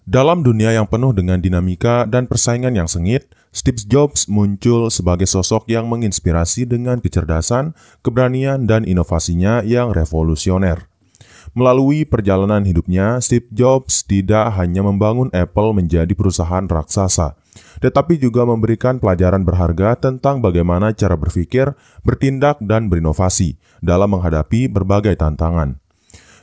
Dalam dunia yang penuh dengan dinamika dan persaingan yang sengit, Steve Jobs muncul sebagai sosok yang menginspirasi dengan kecerdasan, keberanian, dan inovasinya yang revolusioner. Melalui perjalanan hidupnya, Steve Jobs tidak hanya membangun Apple menjadi perusahaan raksasa, tetapi juga memberikan pelajaran berharga tentang bagaimana cara berpikir, bertindak, dan berinovasi dalam menghadapi berbagai tantangan.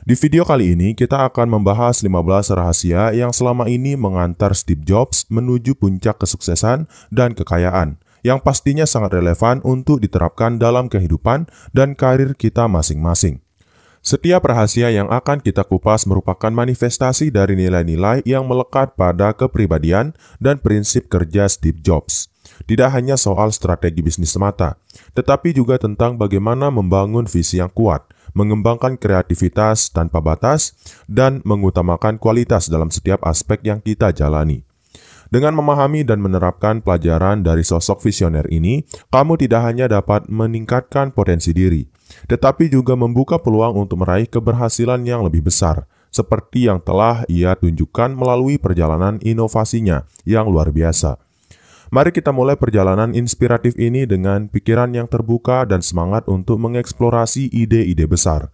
Di video kali ini, kita akan membahas 15 rahasia yang selama ini mengantar Steve Jobs menuju puncak kesuksesan dan kekayaan, yang pastinya sangat relevan untuk diterapkan dalam kehidupan dan karir kita masing-masing. Setiap rahasia yang akan kita kupas merupakan manifestasi dari nilai-nilai yang melekat pada kepribadian dan prinsip kerja Steve Jobs. Tidak hanya soal strategi bisnis semata, tetapi juga tentang bagaimana membangun visi yang kuat, mengembangkan kreativitas tanpa batas, dan mengutamakan kualitas dalam setiap aspek yang kita jalani. Dengan memahami dan menerapkan pelajaran dari sosok visioner ini, kamu tidak hanya dapat meningkatkan potensi diri, tetapi juga membuka peluang untuk meraih keberhasilan yang lebih besar, seperti yang telah ia tunjukkan melalui perjalanan inovasinya yang luar biasa. Mari kita mulai perjalanan inspiratif ini dengan pikiran yang terbuka dan semangat untuk mengeksplorasi ide-ide besar.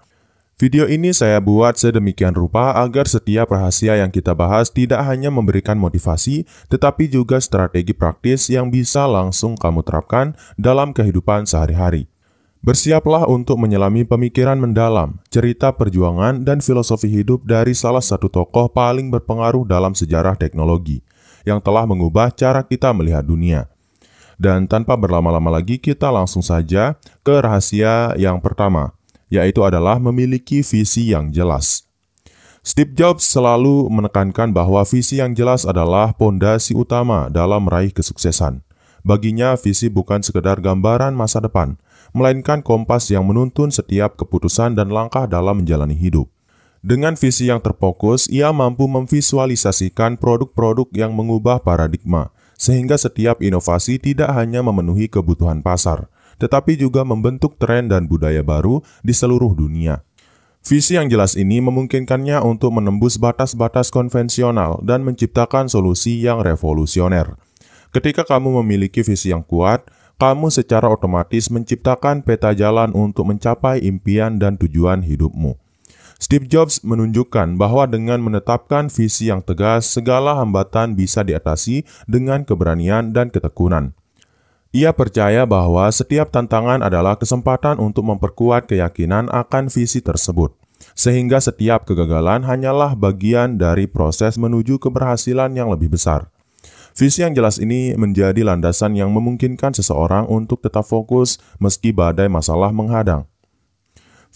Video ini saya buat sedemikian rupa agar setiap rahasia yang kita bahas tidak hanya memberikan motivasi, tetapi juga strategi praktis yang bisa langsung kamu terapkan dalam kehidupan sehari-hari. Bersiaplah untuk menyelami pemikiran mendalam, cerita perjuangan, dan filosofi hidup dari salah satu tokoh paling berpengaruh dalam sejarah teknologi, yang telah mengubah cara kita melihat dunia. Dan tanpa berlama-lama lagi, kita langsung saja ke rahasia yang pertama, yaitu adalah memiliki visi yang jelas. Steve Jobs selalu menekankan bahwa visi yang jelas adalah pondasi utama dalam meraih kesuksesan. Baginya, visi bukan sekedar gambaran masa depan, melainkan kompas yang menuntun setiap keputusan dan langkah dalam menjalani hidup. Dengan visi yang terfokus, ia mampu memvisualisasikan produk-produk yang mengubah paradigma, sehingga setiap inovasi tidak hanya memenuhi kebutuhan pasar, tetapi juga membentuk tren dan budaya baru di seluruh dunia. Visi yang jelas ini memungkinkannya untuk menembus batas-batas konvensional dan menciptakan solusi yang revolusioner. Ketika kamu memiliki visi yang kuat, kamu secara otomatis menciptakan peta jalan untuk mencapai impian dan tujuan hidupmu. Steve Jobs menunjukkan bahwa dengan menetapkan visi yang tegas, segala hambatan bisa diatasi dengan keberanian dan ketekunan. Ia percaya bahwa setiap tantangan adalah kesempatan untuk memperkuat keyakinan akan visi tersebut, sehingga setiap kegagalan hanyalah bagian dari proses menuju keberhasilan yang lebih besar. Visi yang jelas ini menjadi landasan yang memungkinkan seseorang untuk tetap fokus meski badai masalah menghadang.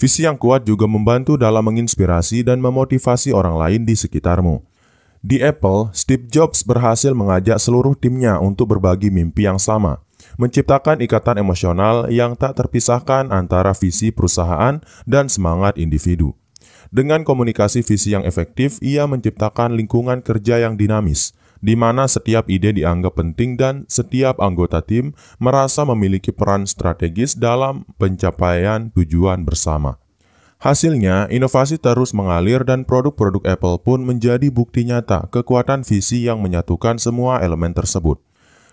Visi yang kuat juga membantu dalam menginspirasi dan memotivasi orang lain di sekitarmu. Di Apple, Steve Jobs berhasil mengajak seluruh timnya untuk berbagi mimpi yang sama, menciptakan ikatan emosional yang tak terpisahkan antara visi perusahaan dan semangat individu. Dengan komunikasi visi yang efektif, ia menciptakan lingkungan kerja yang dinamis, di mana setiap ide dianggap penting dan setiap anggota tim merasa memiliki peran strategis dalam pencapaian tujuan bersama. Hasilnya, inovasi terus mengalir dan produk-produk Apple pun menjadi bukti nyata kekuatan visi yang menyatukan semua elemen tersebut.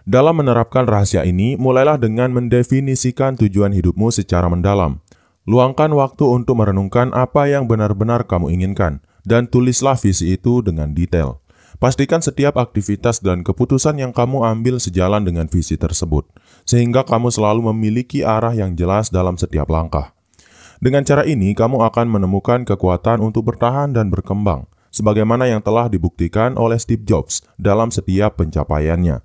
Dalam menerapkan rahasia ini, mulailah dengan mendefinisikan tujuan hidupmu secara mendalam. Luangkan waktu untuk merenungkan apa yang benar-benar kamu inginkan, dan tulislah visi itu dengan detail. Pastikan setiap aktivitas dan keputusan yang kamu ambil sejalan dengan visi tersebut, sehingga kamu selalu memiliki arah yang jelas dalam setiap langkah. Dengan cara ini, kamu akan menemukan kekuatan untuk bertahan dan berkembang, sebagaimana yang telah dibuktikan oleh Steve Jobs dalam setiap pencapaiannya.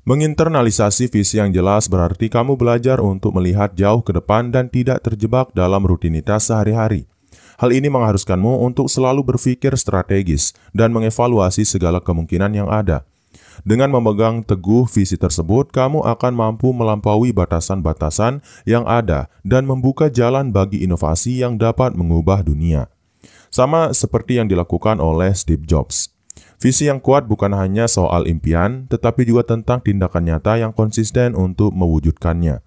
Menginternalisasi visi yang jelas berarti kamu belajar untuk melihat jauh ke depan dan tidak terjebak dalam rutinitas sehari-hari. Hal ini mengharuskanmu untuk selalu berpikir strategis dan mengevaluasi segala kemungkinan yang ada. Dengan memegang teguh visi tersebut, kamu akan mampu melampaui batasan-batasan yang ada dan membuka jalan bagi inovasi yang dapat mengubah dunia. Sama seperti yang dilakukan oleh Steve Jobs. Visi yang kuat bukan hanya soal impian, tetapi juga tentang tindakan nyata yang konsisten untuk mewujudkannya.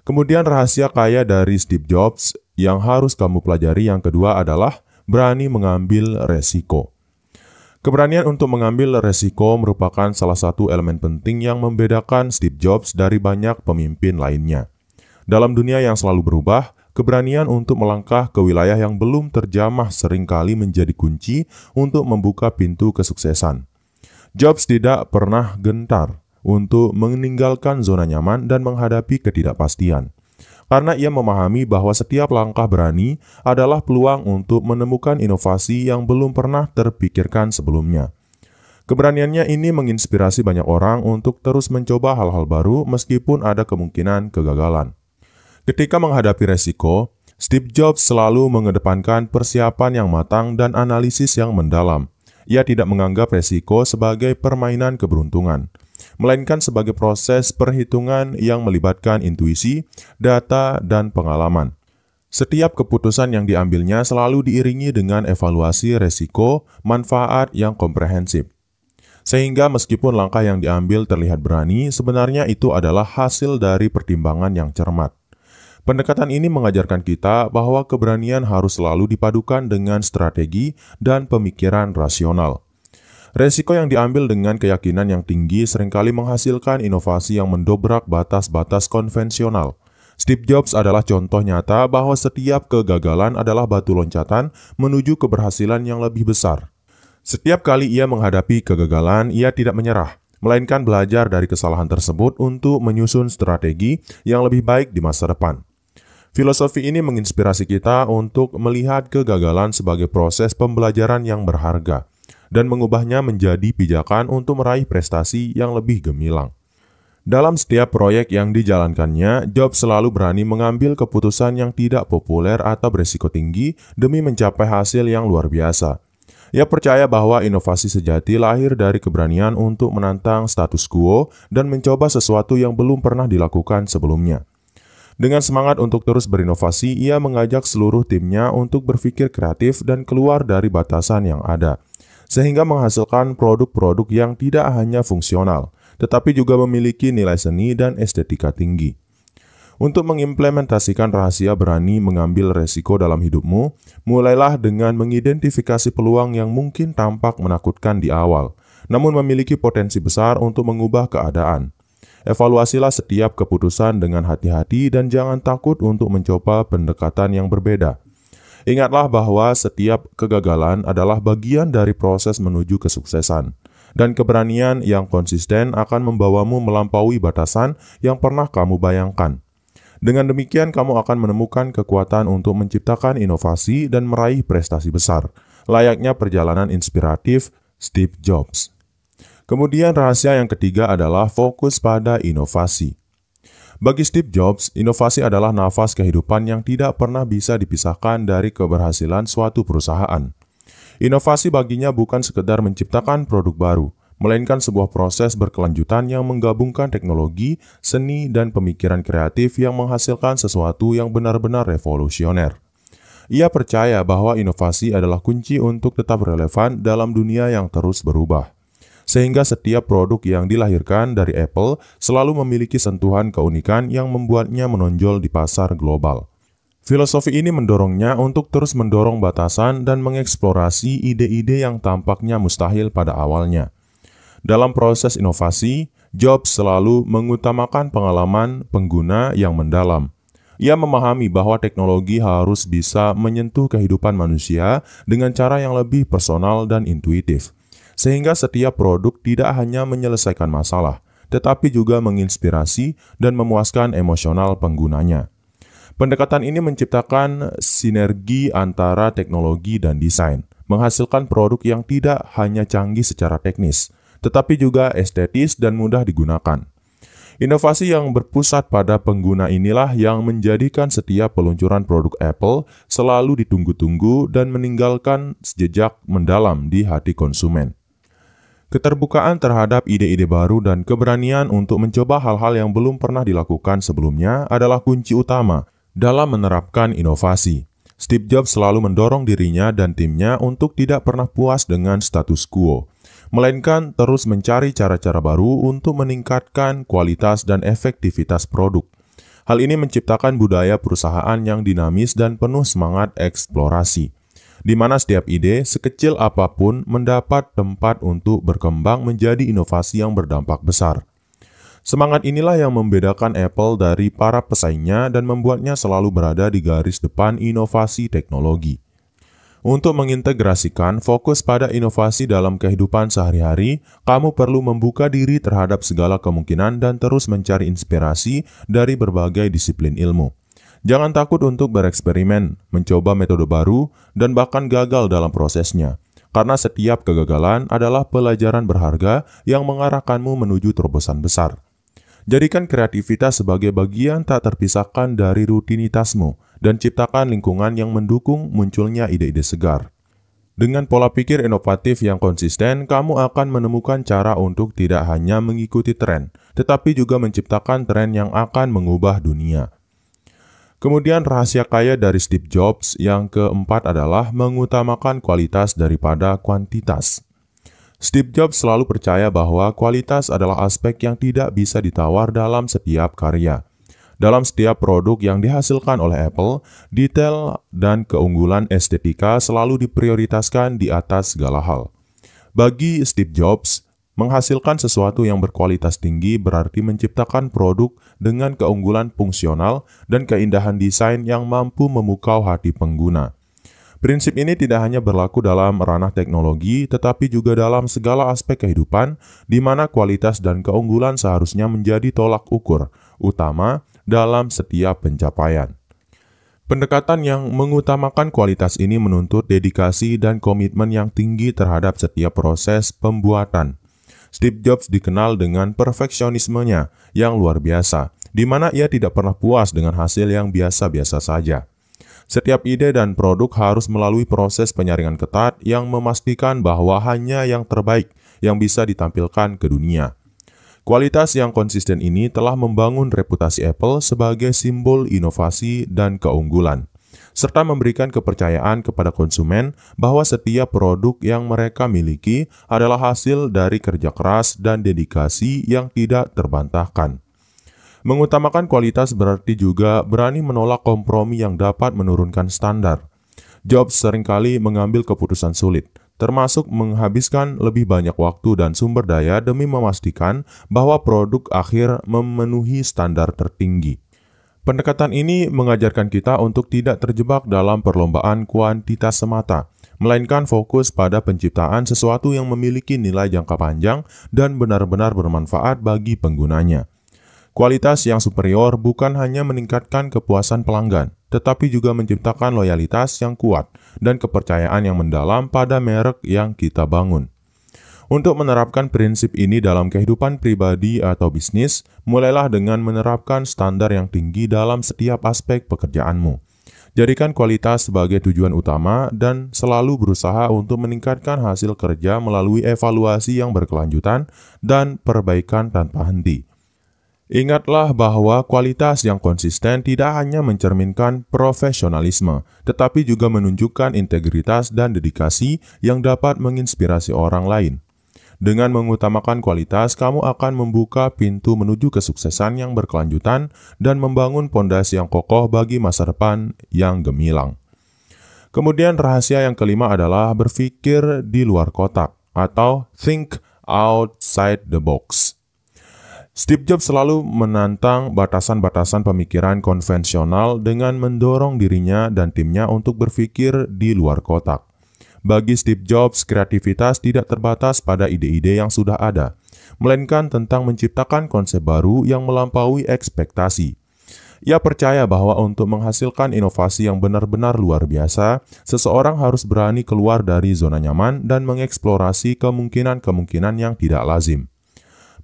Kemudian rahasia kaya dari Steve Jobs yang harus kamu pelajari yang kedua adalah berani mengambil resiko. Keberanian untuk mengambil resiko merupakan salah satu elemen penting yang membedakan Steve Jobs dari banyak pemimpin lainnya. Dalam dunia yang selalu berubah, keberanian untuk melangkah ke wilayah yang belum terjamah seringkali menjadi kunci untuk membuka pintu kesuksesan. Jobs tidak pernah gentar untuk meninggalkan zona nyaman dan menghadapi ketidakpastian, karena ia memahami bahwa setiap langkah berani adalah peluang untuk menemukan inovasi yang belum pernah terpikirkan sebelumnya. Keberaniannya ini menginspirasi banyak orang untuk terus mencoba hal-hal baru meskipun ada kemungkinan kegagalan. Ketika menghadapi resiko, Steve Jobs selalu mengedepankan persiapan yang matang dan analisis yang mendalam. Ia tidak menganggap resiko sebagai permainan keberuntungan, melainkan sebagai proses perhitungan yang melibatkan intuisi, data, dan pengalaman. Setiap keputusan yang diambilnya selalu diiringi dengan evaluasi resiko, manfaat yang komprehensif. Sehingga meskipun langkah yang diambil terlihat berani, sebenarnya itu adalah hasil dari pertimbangan yang cermat. Pendekatan ini mengajarkan kita bahwa keberanian harus selalu dipadukan dengan strategi dan pemikiran rasional. Resiko yang diambil dengan keyakinan yang tinggi seringkali menghasilkan inovasi yang mendobrak batas-batas konvensional. Steve Jobs adalah contoh nyata bahwa setiap kegagalan adalah batu loncatan menuju keberhasilan yang lebih besar. Setiap kali ia menghadapi kegagalan, ia tidak menyerah, melainkan belajar dari kesalahan tersebut untuk menyusun strategi yang lebih baik di masa depan. Filosofi ini menginspirasi kita untuk melihat kegagalan sebagai proses pembelajaran yang berharga dan mengubahnya menjadi pijakan untuk meraih prestasi yang lebih gemilang. Dalam setiap proyek yang dijalankannya, Jobs selalu berani mengambil keputusan yang tidak populer atau berisiko tinggi demi mencapai hasil yang luar biasa. Ia percaya bahwa inovasi sejati lahir dari keberanian untuk menantang status quo dan mencoba sesuatu yang belum pernah dilakukan sebelumnya. Dengan semangat untuk terus berinovasi, ia mengajak seluruh timnya untuk berpikir kreatif dan keluar dari batasan yang ada, sehingga menghasilkan produk-produk yang tidak hanya fungsional, tetapi juga memiliki nilai seni dan estetika tinggi. Untuk mengimplementasikan rahasia berani mengambil resiko dalam hidupmu, mulailah dengan mengidentifikasi peluang yang mungkin tampak menakutkan di awal, namun memiliki potensi besar untuk mengubah keadaan. Evaluasilah setiap keputusan dengan hati-hati dan jangan takut untuk mencoba pendekatan yang berbeda. Ingatlah bahwa setiap kegagalan adalah bagian dari proses menuju kesuksesan, dan keberanian yang konsisten akan membawamu melampaui batasan yang pernah kamu bayangkan. Dengan demikian, kamu akan menemukan kekuatan untuk menciptakan inovasi dan meraih prestasi besar, layaknya perjalanan inspiratif Steve Jobs. Kemudian rahasia yang ketiga adalah fokus pada inovasi. Bagi Steve Jobs, inovasi adalah nafas kehidupan yang tidak pernah bisa dipisahkan dari keberhasilan suatu perusahaan. Inovasi baginya bukan sekedar menciptakan produk baru, melainkan sebuah proses berkelanjutan yang menggabungkan teknologi, seni, dan pemikiran kreatif yang menghasilkan sesuatu yang benar-benar revolusioner. Ia percaya bahwa inovasi adalah kunci untuk tetap relevan dalam dunia yang terus berubah, sehingga setiap produk yang dilahirkan dari Apple selalu memiliki sentuhan keunikan yang membuatnya menonjol di pasar global. Filosofi ini mendorongnya untuk terus mendorong batasan dan mengeksplorasi ide-ide yang tampaknya mustahil pada awalnya. Dalam proses inovasi, Jobs selalu mengutamakan pengalaman pengguna yang mendalam. Ia memahami bahwa teknologi harus bisa menyentuh kehidupan manusia dengan cara yang lebih personal dan intuitif, sehingga setiap produk tidak hanya menyelesaikan masalah, tetapi juga menginspirasi dan memuaskan emosional penggunanya. Pendekatan ini menciptakan sinergi antara teknologi dan desain, menghasilkan produk yang tidak hanya canggih secara teknis, tetapi juga estetis dan mudah digunakan. Inovasi yang berpusat pada pengguna inilah yang menjadikan setiap peluncuran produk Apple selalu ditunggu-tunggu dan meninggalkan jejak mendalam di hati konsumen. Keterbukaan terhadap ide-ide baru dan keberanian untuk mencoba hal-hal yang belum pernah dilakukan sebelumnya adalah kunci utama dalam menerapkan inovasi. Steve Jobs selalu mendorong dirinya dan timnya untuk tidak pernah puas dengan status quo, melainkan terus mencari cara-cara baru untuk meningkatkan kualitas dan efektivitas produk. Hal ini menciptakan budaya perusahaan yang dinamis dan penuh semangat eksplorasi. di mana setiap ide, sekecil apapun, mendapat tempat untuk berkembang menjadi inovasi yang berdampak besar. Semangat inilah yang membedakan Apple dari para pesaingnya dan membuatnya selalu berada di garis depan inovasi teknologi. Untuk mengintegrasikan fokus pada inovasi dalam kehidupan sehari-hari, kamu perlu membuka diri terhadap segala kemungkinan dan terus mencari inspirasi dari berbagai disiplin ilmu. Jangan takut untuk bereksperimen, mencoba metode baru, dan bahkan gagal dalam prosesnya. Karena setiap kegagalan adalah pelajaran berharga yang mengarahkanmu menuju terobosan besar. Jadikan kreativitas sebagai bagian tak terpisahkan dari rutinitasmu dan ciptakan lingkungan yang mendukung munculnya ide-ide segar. Dengan pola pikir inovatif yang konsisten, kamu akan menemukan cara untuk tidak hanya mengikuti tren, tetapi juga menciptakan tren yang akan mengubah dunia. Kemudian rahasia kaya dari Steve Jobs yang keempat adalah mengutamakan kualitas daripada kuantitas. Steve Jobs selalu percaya bahwa kualitas adalah aspek yang tidak bisa ditawar dalam setiap karya. Dalam setiap produk yang dihasilkan oleh Apple, detail dan keunggulan estetika selalu diprioritaskan di atas segala hal. Bagi Steve Jobs, menghasilkan sesuatu yang berkualitas tinggi berarti menciptakan produk dengan keunggulan fungsional dan keindahan desain yang mampu memukau hati pengguna. Prinsip ini tidak hanya berlaku dalam ranah teknologi, tetapi juga dalam segala aspek kehidupan, di mana kualitas dan keunggulan seharusnya menjadi tolak ukur utama dalam setiap pencapaian. Pendekatan yang mengutamakan kualitas ini menuntut dedikasi dan komitmen yang tinggi terhadap setiap proses pembuatan. Steve Jobs dikenal dengan perfeksionismenya yang luar biasa, di mana ia tidak pernah puas dengan hasil yang biasa-biasa saja. Setiap ide dan produk harus melalui proses penyaringan ketat yang memastikan bahwa hanya yang terbaik yang bisa ditampilkan ke dunia. Kualitas yang konsisten ini telah membangun reputasi Apple sebagai simbol inovasi dan keunggulan, serta memberikan kepercayaan kepada konsumen bahwa setiap produk yang mereka miliki adalah hasil dari kerja keras dan dedikasi yang tidak terbantahkan. Mengutamakan kualitas berarti juga berani menolak kompromi yang dapat menurunkan standar. Jobs seringkali mengambil keputusan sulit, termasuk menghabiskan lebih banyak waktu dan sumber daya demi memastikan bahwa produk akhir memenuhi standar tertinggi. Pendekatan ini mengajarkan kita untuk tidak terjebak dalam perlombaan kuantitas semata, melainkan fokus pada penciptaan sesuatu yang memiliki nilai jangka panjang dan benar-benar bermanfaat bagi penggunanya. Kualitas yang superior bukan hanya meningkatkan kepuasan pelanggan, tetapi juga menciptakan loyalitas yang kuat dan kepercayaan yang mendalam pada merek yang kita bangun. Untuk menerapkan prinsip ini dalam kehidupan pribadi atau bisnis, mulailah dengan menerapkan standar yang tinggi dalam setiap aspek pekerjaanmu. Jadikan kualitas sebagai tujuan utama dan selalu berusaha untuk meningkatkan hasil kerja melalui evaluasi yang berkelanjutan dan perbaikan tanpa henti. Ingatlah bahwa kualitas yang konsisten tidak hanya mencerminkan profesionalisme, tetapi juga menunjukkan integritas dan dedikasi yang dapat menginspirasi orang lain. Dengan mengutamakan kualitas, kamu akan membuka pintu menuju kesuksesan yang berkelanjutan dan membangun pondasi yang kokoh bagi masa depan yang gemilang. Kemudian rahasia yang kelima adalah berpikir di luar kotak atau think outside the box. Steve Jobs selalu menantang batasan-batasan pemikiran konvensional dengan mendorong dirinya dan timnya untuk berpikir di luar kotak. Bagi Steve Jobs, kreativitas tidak terbatas pada ide-ide yang sudah ada, melainkan tentang menciptakan konsep baru yang melampaui ekspektasi. Ia percaya bahwa untuk menghasilkan inovasi yang benar-benar luar biasa, seseorang harus berani keluar dari zona nyaman dan mengeksplorasi kemungkinan-kemungkinan yang tidak lazim.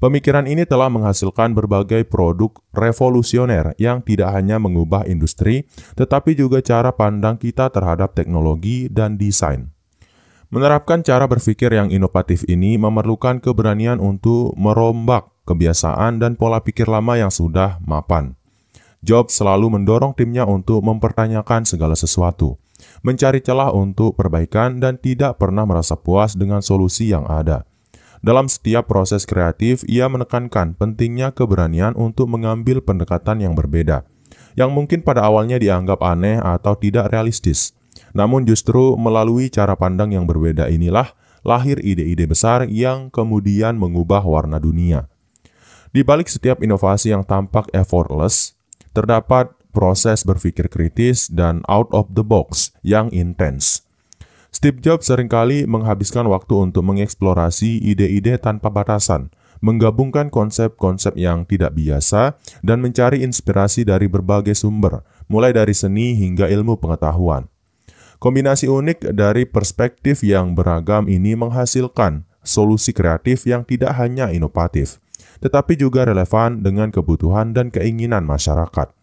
Pemikiran ini telah menghasilkan berbagai produk revolusioner yang tidak hanya mengubah industri, tetapi juga cara pandang kita terhadap teknologi dan desain. Menerapkan cara berpikir yang inovatif ini memerlukan keberanian untuk merombak kebiasaan dan pola pikir lama yang sudah mapan. Jobs selalu mendorong timnya untuk mempertanyakan segala sesuatu, mencari celah untuk perbaikan dan tidak pernah merasa puas dengan solusi yang ada. Dalam setiap proses kreatif, ia menekankan pentingnya keberanian untuk mengambil pendekatan yang berbeda, yang mungkin pada awalnya dianggap aneh atau tidak realistis. Namun justru melalui cara pandang yang berbeda inilah lahir ide-ide besar yang kemudian mengubah warna dunia. Di balik setiap inovasi yang tampak effortless, terdapat proses berpikir kritis dan out of the box yang intens. Steve Jobs seringkali menghabiskan waktu untuk mengeksplorasi ide-ide tanpa batasan, menggabungkan konsep-konsep yang tidak biasa, dan mencari inspirasi dari berbagai sumber, mulai dari seni hingga ilmu pengetahuan. Kombinasi unik dari perspektif yang beragam ini menghasilkan solusi kreatif yang tidak hanya inovatif, tetapi juga relevan dengan kebutuhan dan keinginan masyarakat.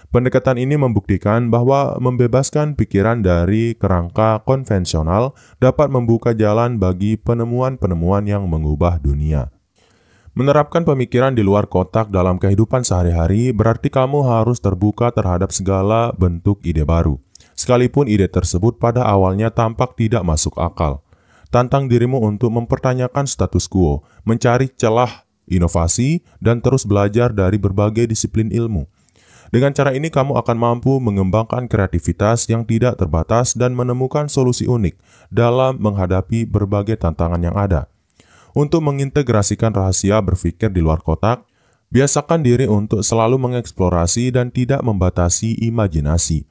Pendekatan ini membuktikan bahwa membebaskan pikiran dari kerangka konvensional dapat membuka jalan bagi penemuan-penemuan yang mengubah dunia. Menerapkan pemikiran di luar kotak dalam kehidupan sehari-hari berarti kamu harus terbuka terhadap segala bentuk ide baru, sekalipun ide tersebut pada awalnya tampak tidak masuk akal. Tantang dirimu untuk mempertanyakan status quo, mencari celah inovasi, dan terus belajar dari berbagai disiplin ilmu. Dengan cara ini kamu akan mampu mengembangkan kreativitas yang tidak terbatas dan menemukan solusi unik dalam menghadapi berbagai tantangan yang ada. Untuk mengintegrasikan rahasia berpikir di luar kotak, biasakan diri untuk selalu mengeksplorasi dan tidak membatasi imajinasi.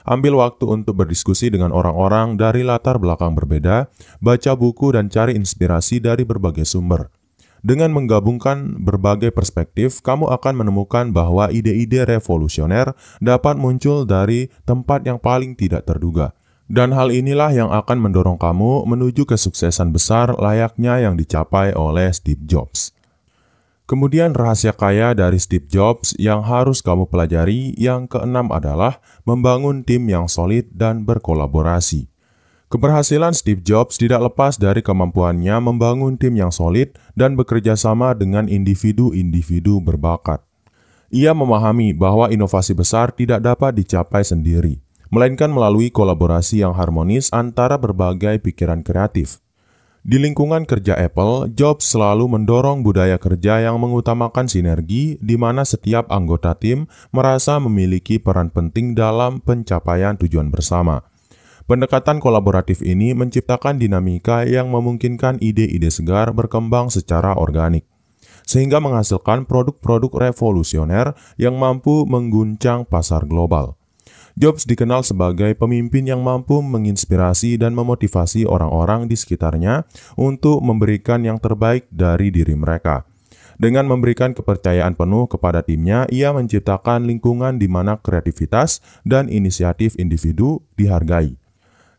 Ambil waktu untuk berdiskusi dengan orang-orang dari latar belakang berbeda, baca buku dan cari inspirasi dari berbagai sumber. Dengan menggabungkan berbagai perspektif, kamu akan menemukan bahwa ide-ide revolusioner dapat muncul dari tempat yang paling tidak terduga. Dan hal inilah yang akan mendorong kamu menuju kesuksesan besar layaknya yang dicapai oleh Steve Jobs. Kemudian rahasia kaya dari Steve Jobs yang harus kamu pelajari yang keenam adalah membangun tim yang solid dan berkolaborasi. Keberhasilan Steve Jobs tidak lepas dari kemampuannya membangun tim yang solid dan bekerja sama dengan individu-individu berbakat. Ia memahami bahwa inovasi besar tidak dapat dicapai sendiri, melainkan melalui kolaborasi yang harmonis antara berbagai pikiran kreatif. Di lingkungan kerja Apple, Jobs selalu mendorong budaya kerja yang mengutamakan sinergi, di mana setiap anggota tim merasa memiliki peran penting dalam pencapaian tujuan bersama. Pendekatan kolaboratif ini menciptakan dinamika yang memungkinkan ide-ide segar berkembang secara organik, sehingga menghasilkan produk-produk revolusioner yang mampu mengguncang pasar global. Jobs dikenal sebagai pemimpin yang mampu menginspirasi dan memotivasi orang-orang di sekitarnya untuk memberikan yang terbaik dari diri mereka. Dengan memberikan kepercayaan penuh kepada timnya, ia menciptakan lingkungan di mana kreativitas dan inisiatif individu dihargai.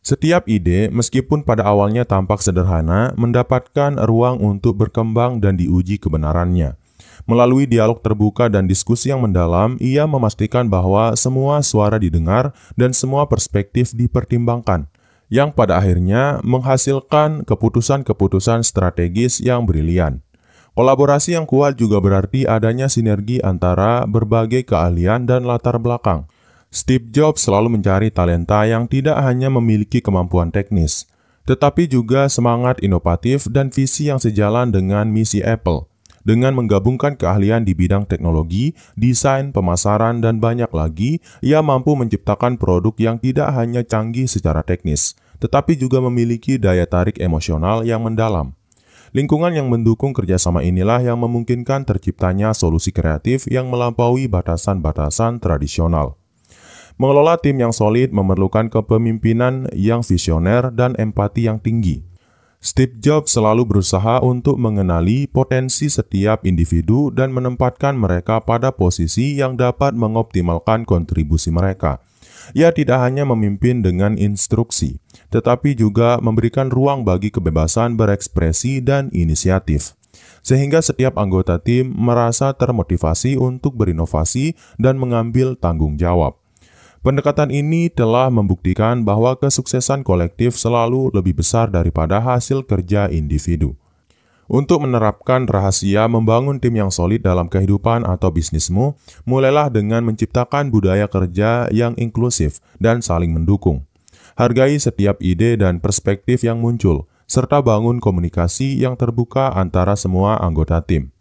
Setiap ide, meskipun pada awalnya tampak sederhana, mendapatkan ruang untuk berkembang dan diuji kebenarannya. Melalui dialog terbuka dan diskusi yang mendalam, ia memastikan bahwa semua suara didengar dan semua perspektif dipertimbangkan, yang pada akhirnya menghasilkan keputusan-keputusan strategis yang brilian. Kolaborasi yang kuat juga berarti adanya sinergi antara berbagai keahlian dan latar belakang. Steve Jobs selalu mencari talenta yang tidak hanya memiliki kemampuan teknis, tetapi juga semangat inovatif dan visi yang sejalan dengan misi Apple. Dengan menggabungkan keahlian di bidang teknologi, desain, pemasaran, dan banyak lagi, ia mampu menciptakan produk yang tidak hanya canggih secara teknis, tetapi juga memiliki daya tarik emosional yang mendalam. Lingkungan yang mendukung kerjasama inilah yang memungkinkan terciptanya solusi kreatif yang melampaui batasan-batasan tradisional. Mengelola tim yang solid memerlukan kepemimpinan yang visioner dan empati yang tinggi. Steve Jobs selalu berusaha untuk mengenali potensi setiap individu dan menempatkan mereka pada posisi yang dapat mengoptimalkan kontribusi mereka. Ia tidak hanya memimpin dengan instruksi, tetapi juga memberikan ruang bagi kebebasan berekspresi dan inisiatif, sehingga setiap anggota tim merasa termotivasi untuk berinovasi dan mengambil tanggung jawab. Pendekatan ini telah membuktikan bahwa kesuksesan kolektif selalu lebih besar daripada hasil kerja individu. Untuk menerapkan rahasia membangun tim yang solid dalam kehidupan atau bisnismu, mulailah dengan menciptakan budaya kerja yang inklusif dan saling mendukung. Hargai setiap ide dan perspektif yang muncul, serta bangun komunikasi yang terbuka antara semua anggota tim.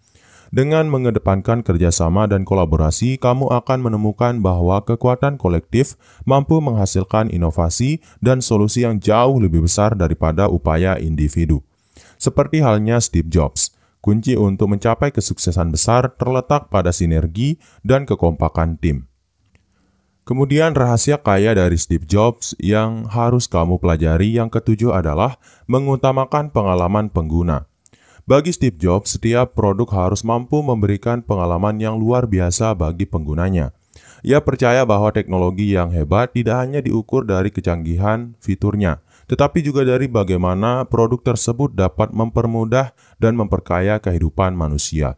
Dengan mengedepankan kerjasama dan kolaborasi, kamu akan menemukan bahwa kekuatan kolektif mampu menghasilkan inovasi dan solusi yang jauh lebih besar daripada upaya individu. Seperti halnya Steve Jobs, kunci untuk mencapai kesuksesan besar terletak pada sinergi dan kekompakan tim. Kemudian rahasia kaya dari Steve Jobs yang harus kamu pelajari yang ketujuh adalah mengutamakan pengalaman pengguna. Bagi Steve Jobs, setiap produk harus mampu memberikan pengalaman yang luar biasa bagi penggunanya. Ia percaya bahwa teknologi yang hebat tidak hanya diukur dari kecanggihan fiturnya, tetapi juga dari bagaimana produk tersebut dapat mempermudah dan memperkaya kehidupan manusia.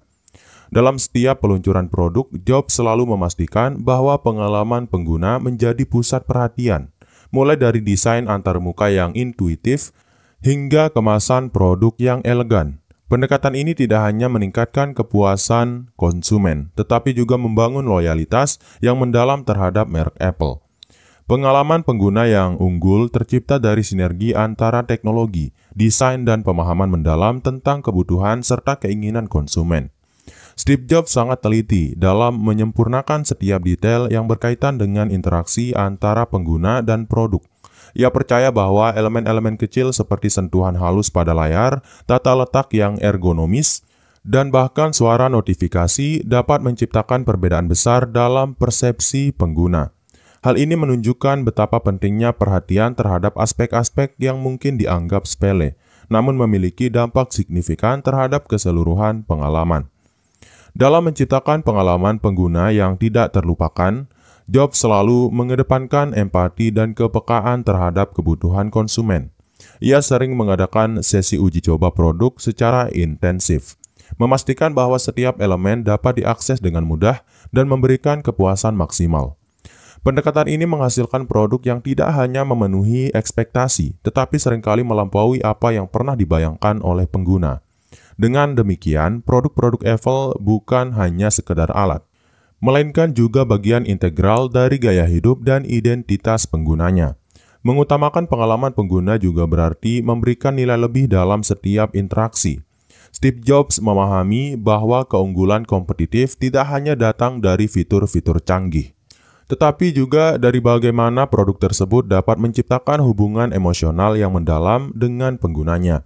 Dalam setiap peluncuran produk, Jobs selalu memastikan bahwa pengalaman pengguna menjadi pusat perhatian, mulai dari desain antarmuka yang intuitif hingga kemasan produk yang elegan. Pendekatan ini tidak hanya meningkatkan kepuasan konsumen, tetapi juga membangun loyalitas yang mendalam terhadap merek Apple. Pengalaman pengguna yang unggul tercipta dari sinergi antara teknologi, desain, dan pemahaman mendalam tentang kebutuhan serta keinginan konsumen. Steve Jobs sangat teliti dalam menyempurnakan setiap detail yang berkaitan dengan interaksi antara pengguna dan produk. Ia percaya bahwa elemen-elemen kecil seperti sentuhan halus pada layar, tata letak yang ergonomis, dan bahkan suara notifikasi dapat menciptakan perbedaan besar dalam persepsi pengguna. Hal ini menunjukkan betapa pentingnya perhatian terhadap aspek-aspek yang mungkin dianggap sepele, namun memiliki dampak signifikan terhadap keseluruhan pengalaman. Dalam menciptakan pengalaman pengguna yang tidak terlupakan, Jobs selalu mengedepankan empati dan kepekaan terhadap kebutuhan konsumen. Ia sering mengadakan sesi uji coba produk secara intensif, memastikan bahwa setiap elemen dapat diakses dengan mudah dan memberikan kepuasan maksimal. Pendekatan ini menghasilkan produk yang tidak hanya memenuhi ekspektasi, tetapi seringkali melampaui apa yang pernah dibayangkan oleh pengguna. Dengan demikian, produk-produk Apple bukan hanya sekedar alat, melainkan juga bagian integral dari gaya hidup dan identitas penggunanya. Mengutamakan pengalaman pengguna juga berarti memberikan nilai lebih dalam setiap interaksi. Steve Jobs memahami bahwa keunggulan kompetitif tidak hanya datang dari fitur-fitur canggih, tetapi juga dari bagaimana produk tersebut dapat menciptakan hubungan emosional yang mendalam dengan penggunanya.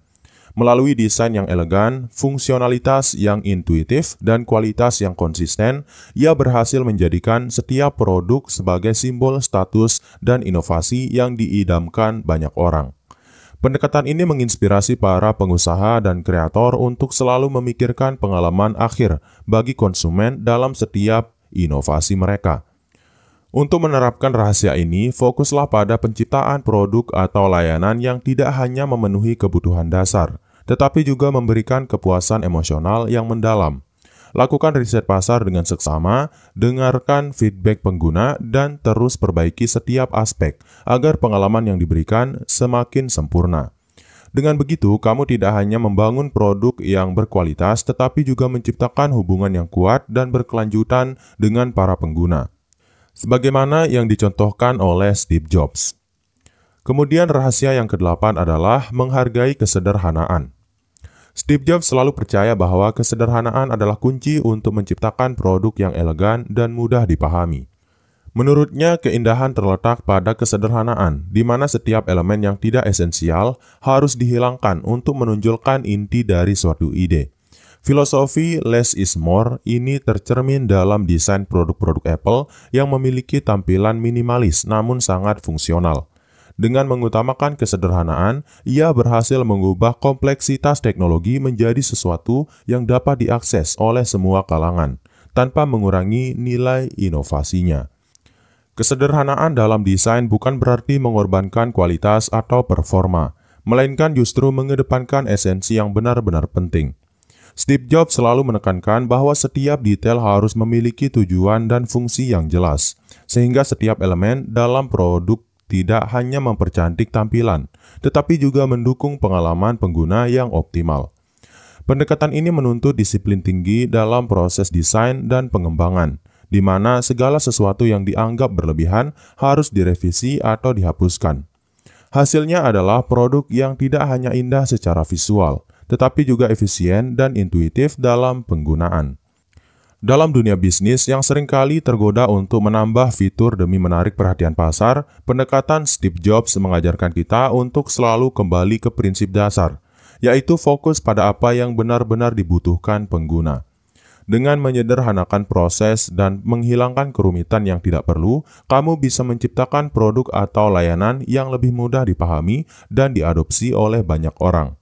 Melalui desain yang elegan, fungsionalitas yang intuitif, dan kualitas yang konsisten, ia berhasil menjadikan setiap produk sebagai simbol status dan inovasi yang diidamkan banyak orang. Pendekatan ini menginspirasi para pengusaha dan kreator untuk selalu memikirkan pengalaman akhir bagi konsumen dalam setiap inovasi mereka. Untuk menerapkan rahasia ini, fokuslah pada penciptaan produk atau layanan yang tidak hanya memenuhi kebutuhan dasar, tetapi juga memberikan kepuasan emosional yang mendalam. Lakukan riset pasar dengan seksama, dengarkan feedback pengguna, dan terus perbaiki setiap aspek agar pengalaman yang diberikan semakin sempurna. Dengan begitu, kamu tidak hanya membangun produk yang berkualitas, tetapi juga menciptakan hubungan yang kuat dan berkelanjutan dengan para pengguna, sebagaimana yang dicontohkan oleh Steve Jobs. Kemudian rahasia yang kedelapan adalah menghargai kesederhanaan. Steve Jobs selalu percaya bahwa kesederhanaan adalah kunci untuk menciptakan produk yang elegan dan mudah dipahami. Menurutnya, keindahan terletak pada kesederhanaan, di mana setiap elemen yang tidak esensial harus dihilangkan untuk menonjolkan inti dari suatu ide. Filosofi less is more ini tercermin dalam desain produk-produk Apple yang memiliki tampilan minimalis namun sangat fungsional. Dengan mengutamakan kesederhanaan, ia berhasil mengubah kompleksitas teknologi menjadi sesuatu yang dapat diakses oleh semua kalangan, tanpa mengurangi nilai inovasinya. Kesederhanaan dalam desain bukan berarti mengorbankan kualitas atau performa, melainkan justru mengedepankan esensi yang benar-benar penting. Steve Jobs selalu menekankan bahwa setiap detail harus memiliki tujuan dan fungsi yang jelas, sehingga setiap elemen dalam produk tidak hanya mempercantik tampilan, tetapi juga mendukung pengalaman pengguna yang optimal. Pendekatan ini menuntut disiplin tinggi dalam proses desain dan pengembangan, di mana segala sesuatu yang dianggap berlebihan harus direvisi atau dihapuskan. Hasilnya adalah produk yang tidak hanya indah secara visual, tetapi juga efisien dan intuitif dalam penggunaan. Dalam dunia bisnis yang seringkali tergoda untuk menambah fitur demi menarik perhatian pasar, pendekatan Steve Jobs mengajarkan kita untuk selalu kembali ke prinsip dasar, yaitu fokus pada apa yang benar-benar dibutuhkan pengguna. Dengan menyederhanakan proses dan menghilangkan kerumitan yang tidak perlu, kamu bisa menciptakan produk atau layanan yang lebih mudah dipahami dan diadopsi oleh banyak orang.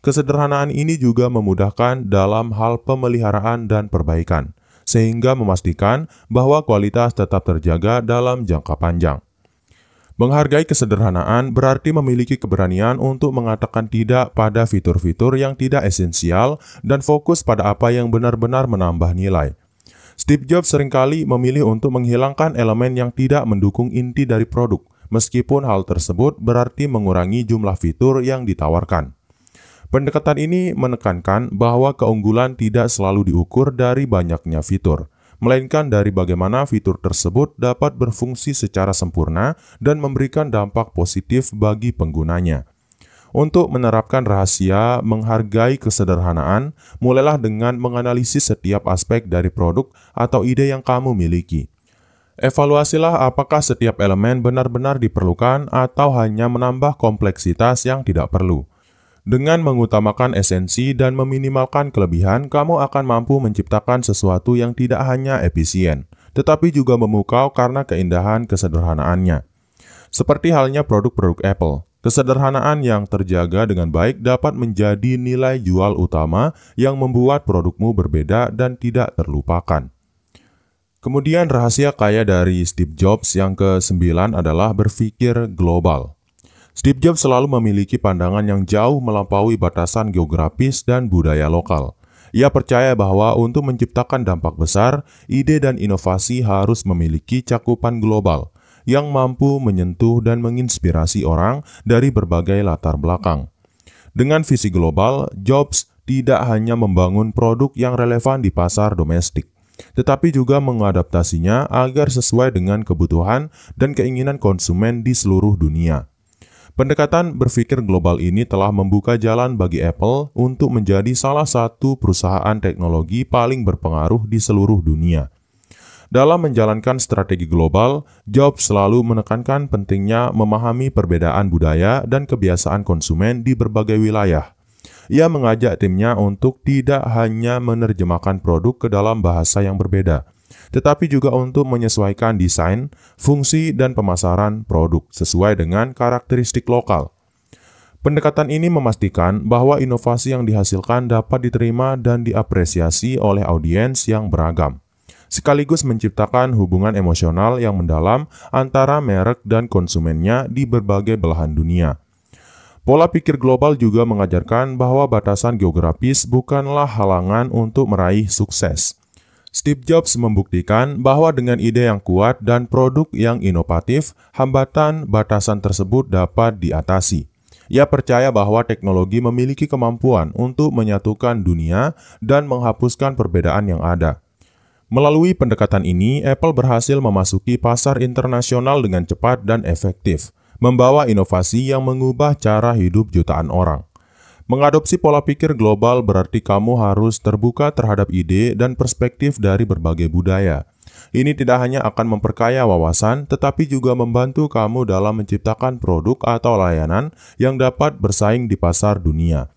Kesederhanaan ini juga memudahkan dalam hal pemeliharaan dan perbaikan, sehingga memastikan bahwa kualitas tetap terjaga dalam jangka panjang. Menghargai kesederhanaan berarti memiliki keberanian untuk mengatakan tidak pada fitur-fitur yang tidak esensial dan fokus pada apa yang benar-benar menambah nilai. Steve Jobs seringkali memilih untuk menghilangkan elemen yang tidak mendukung inti dari produk, meskipun hal tersebut berarti mengurangi jumlah fitur yang ditawarkan. Pendekatan ini menekankan bahwa keunggulan tidak selalu diukur dari banyaknya fitur, melainkan dari bagaimana fitur tersebut dapat berfungsi secara sempurna dan memberikan dampak positif bagi penggunanya. Untuk menerapkan rahasia menghargai kesederhanaan, mulailah dengan menganalisis setiap aspek dari produk atau ide yang kamu miliki. Evaluasilah apakah setiap elemen benar-benar diperlukan atau hanya menambah kompleksitas yang tidak perlu. Dengan mengutamakan esensi dan meminimalkan kelebihan, kamu akan mampu menciptakan sesuatu yang tidak hanya efisien, tetapi juga memukau karena keindahan kesederhanaannya. Seperti halnya produk-produk Apple, kesederhanaan yang terjaga dengan baik dapat menjadi nilai jual utama yang membuat produkmu berbeda dan tidak terlupakan. Kemudian rahasia kaya dari Steve Jobs yang ke-9 adalah berpikir global. Steve Jobs selalu memiliki pandangan yang jauh melampaui batasan geografis dan budaya lokal. Ia percaya bahwa untuk menciptakan dampak besar, ide dan inovasi harus memiliki cakupan global yang mampu menyentuh dan menginspirasi orang dari berbagai latar belakang. Dengan visi global, Jobs tidak hanya membangun produk yang relevan di pasar domestik, tetapi juga mengadaptasinya agar sesuai dengan kebutuhan dan keinginan konsumen di seluruh dunia. Pendekatan berpikir global ini telah membuka jalan bagi Apple untuk menjadi salah satu perusahaan teknologi paling berpengaruh di seluruh dunia. Dalam menjalankan strategi global, Jobs selalu menekankan pentingnya memahami perbedaan budaya dan kebiasaan konsumen di berbagai wilayah. Ia mengajak timnya untuk tidak hanya menerjemahkan produk ke dalam bahasa yang berbeda, tetapi juga untuk menyesuaikan desain, fungsi, dan pemasaran produk sesuai dengan karakteristik lokal. Pendekatan ini memastikan bahwa inovasi yang dihasilkan dapat diterima dan diapresiasi oleh audiens yang beragam, sekaligus menciptakan hubungan emosional yang mendalam antara merek dan konsumennya di berbagai belahan dunia. Pola pikir global juga mengajarkan bahwa batasan geografis bukanlah halangan untuk meraih sukses. Steve Jobs membuktikan bahwa dengan ide yang kuat dan produk yang inovatif, hambatan batasan tersebut dapat diatasi. Ia percaya bahwa teknologi memiliki kemampuan untuk menyatukan dunia dan menghapuskan perbedaan yang ada. Melalui pendekatan ini, Apple berhasil memasuki pasar internasional dengan cepat dan efektif, membawa inovasi yang mengubah cara hidup jutaan orang. Mengadopsi pola pikir global berarti kamu harus terbuka terhadap ide dan perspektif dari berbagai budaya. Ini tidak hanya akan memperkaya wawasan, tetapi juga membantu kamu dalam menciptakan produk atau layanan yang dapat bersaing di pasar dunia.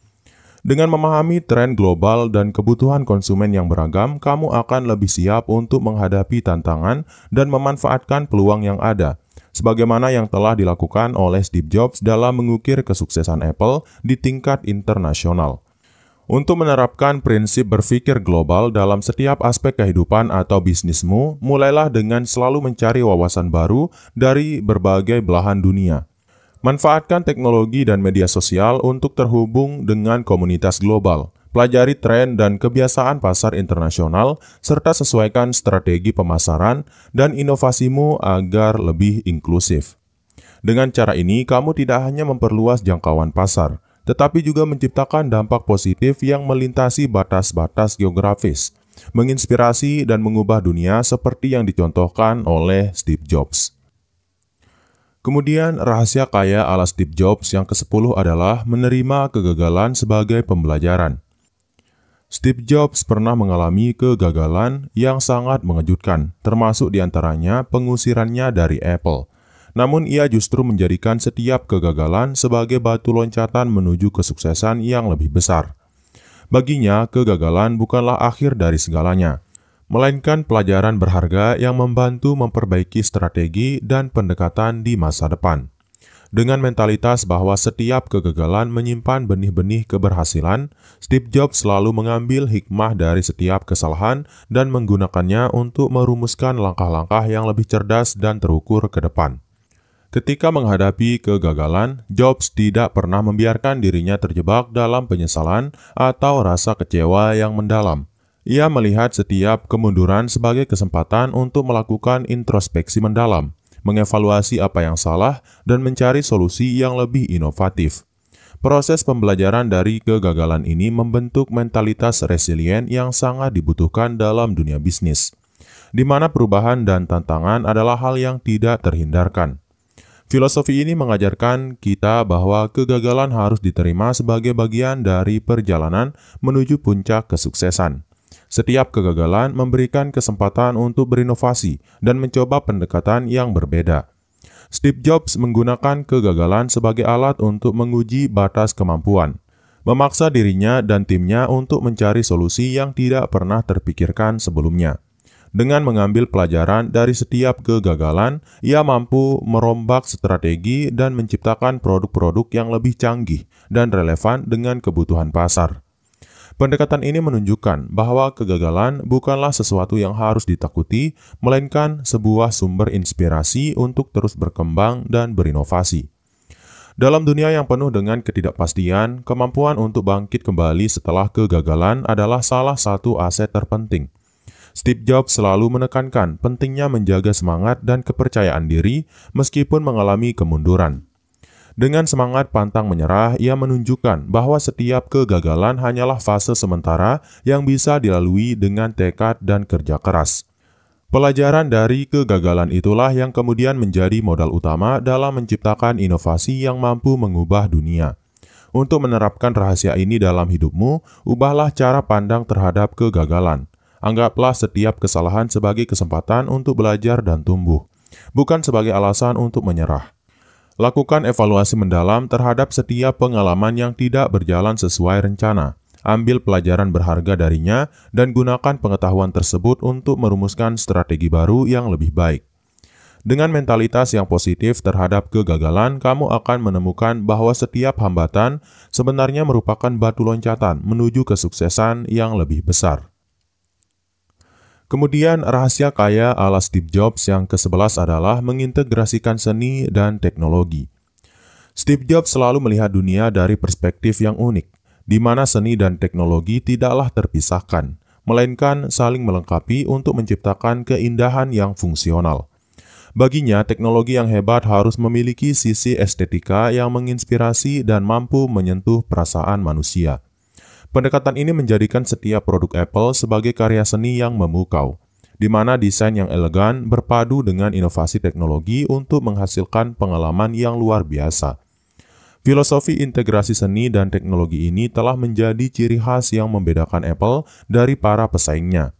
Dengan memahami tren global dan kebutuhan konsumen yang beragam, kamu akan lebih siap untuk menghadapi tantangan dan memanfaatkan peluang yang ada, sebagaimana yang telah dilakukan oleh Steve Jobs dalam mengukir kesuksesan Apple di tingkat internasional. Untuk menerapkan prinsip berpikir global dalam setiap aspek kehidupan atau bisnismu, mulailah dengan selalu mencari wawasan baru dari berbagai belahan dunia. Manfaatkan teknologi dan media sosial untuk terhubung dengan komunitas global. Pelajari tren dan kebiasaan pasar internasional, serta sesuaikan strategi pemasaran dan inovasimu agar lebih inklusif. Dengan cara ini, kamu tidak hanya memperluas jangkauan pasar, tetapi juga menciptakan dampak positif yang melintasi batas-batas geografis, menginspirasi dan mengubah dunia seperti yang dicontohkan oleh Steve Jobs. Kemudian, rahasia kaya ala Steve Jobs yang ke-10 adalah menerima kegagalan sebagai pembelajaran. Steve Jobs pernah mengalami kegagalan yang sangat mengejutkan, termasuk diantaranya pengusirannya dari Apple. Namun ia justru menjadikan setiap kegagalan sebagai batu loncatan menuju kesuksesan yang lebih besar. Baginya, kegagalan bukanlah akhir dari segalanya, melainkan pelajaran berharga yang membantu memperbaiki strategi dan pendekatan di masa depan. Dengan mentalitas bahwa setiap kegagalan menyimpan benih-benih keberhasilan, Steve Jobs selalu mengambil hikmah dari setiap kesalahan dan menggunakannya untuk merumuskan langkah-langkah yang lebih cerdas dan terukur ke depan. Ketika menghadapi kegagalan, Jobs tidak pernah membiarkan dirinya terjebak dalam penyesalan atau rasa kecewa yang mendalam. Ia melihat setiap kemunduran sebagai kesempatan untuk melakukan introspeksi mendalam, mengevaluasi apa yang salah, dan mencari solusi yang lebih inovatif. Proses pembelajaran dari kegagalan ini membentuk mentalitas resilient yang sangat dibutuhkan dalam dunia bisnis, di mana perubahan dan tantangan adalah hal yang tidak terhindarkan. Filosofi ini mengajarkan kita bahwa kegagalan harus diterima sebagai bagian dari perjalanan menuju puncak kesuksesan. Setiap kegagalan memberikan kesempatan untuk berinovasi dan mencoba pendekatan yang berbeda. Steve Jobs menggunakan kegagalan sebagai alat untuk menguji batas kemampuan, memaksa dirinya dan timnya untuk mencari solusi yang tidak pernah terpikirkan sebelumnya. Dengan mengambil pelajaran dari setiap kegagalan, ia mampu merombak strategi dan menciptakan produk-produk yang lebih canggih dan relevan dengan kebutuhan pasar. Pendekatan ini menunjukkan bahwa kegagalan bukanlah sesuatu yang harus ditakuti, melainkan sebuah sumber inspirasi untuk terus berkembang dan berinovasi. Dalam dunia yang penuh dengan ketidakpastian, kemampuan untuk bangkit kembali setelah kegagalan adalah salah satu aset terpenting. Steve Jobs selalu menekankan pentingnya menjaga semangat dan kepercayaan diri meskipun mengalami kemunduran. Dengan semangat pantang menyerah, ia menunjukkan bahwa setiap kegagalan hanyalah fase sementara yang bisa dilalui dengan tekad dan kerja keras. Pelajaran dari kegagalan itulah yang kemudian menjadi modal utama dalam menciptakan inovasi yang mampu mengubah dunia. Untuk menerapkan rahasia ini dalam hidupmu, ubahlah cara pandang terhadap kegagalan. Anggaplah setiap kesalahan sebagai kesempatan untuk belajar dan tumbuh, bukan sebagai alasan untuk menyerah. Lakukan evaluasi mendalam terhadap setiap pengalaman yang tidak berjalan sesuai rencana. Ambil pelajaran berharga darinya dan gunakan pengetahuan tersebut untuk merumuskan strategi baru yang lebih baik. Dengan mentalitas yang positif terhadap kegagalan, kamu akan menemukan bahwa setiap hambatan sebenarnya merupakan batu loncatan menuju kesuksesan yang lebih besar. Kemudian, rahasia kaya ala Steve Jobs yang ke-11 adalah mengintegrasikan seni dan teknologi. Steve Jobs selalu melihat dunia dari perspektif yang unik, di mana seni dan teknologi tidaklah terpisahkan, melainkan saling melengkapi untuk menciptakan keindahan yang fungsional. Baginya, teknologi yang hebat harus memiliki sisi estetika yang menginspirasi dan mampu menyentuh perasaan manusia. Pendekatan ini menjadikan setiap produk Apple sebagai karya seni yang memukau, di mana desain yang elegan berpadu dengan inovasi teknologi untuk menghasilkan pengalaman yang luar biasa. Filosofi integrasi seni dan teknologi ini telah menjadi ciri khas yang membedakan Apple dari para pesaingnya.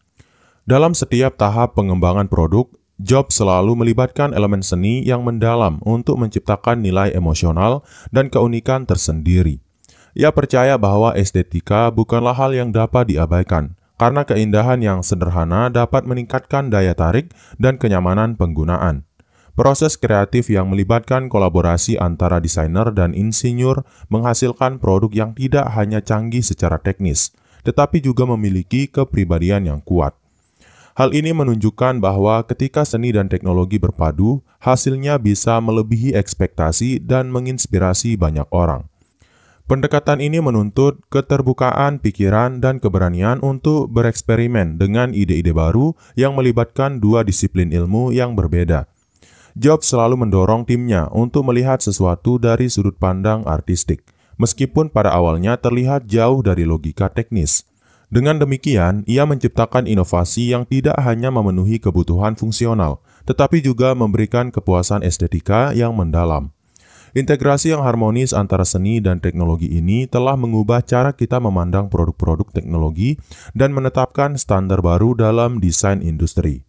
Dalam setiap tahap pengembangan produk, Jobs selalu melibatkan elemen seni yang mendalam untuk menciptakan nilai emosional dan keunikan tersendiri. Ia percaya bahwa estetika bukanlah hal yang dapat diabaikan, karena keindahan yang sederhana dapat meningkatkan daya tarik dan kenyamanan penggunaan. Proses kreatif yang melibatkan kolaborasi antara desainer dan insinyur menghasilkan produk yang tidak hanya canggih secara teknis, tetapi juga memiliki kepribadian yang kuat. Hal ini menunjukkan bahwa ketika seni dan teknologi berpadu, hasilnya bisa melebihi ekspektasi dan menginspirasi banyak orang. Pendekatan ini menuntut keterbukaan pikiran dan keberanian untuk bereksperimen dengan ide-ide baru yang melibatkan dua disiplin ilmu yang berbeda. Jobs selalu mendorong timnya untuk melihat sesuatu dari sudut pandang artistik, meskipun pada awalnya terlihat jauh dari logika teknis. Dengan demikian, ia menciptakan inovasi yang tidak hanya memenuhi kebutuhan fungsional, tetapi juga memberikan kepuasan estetika yang mendalam. Integrasi yang harmonis antara seni dan teknologi ini telah mengubah cara kita memandang produk-produk teknologi dan menetapkan standar baru dalam desain industri.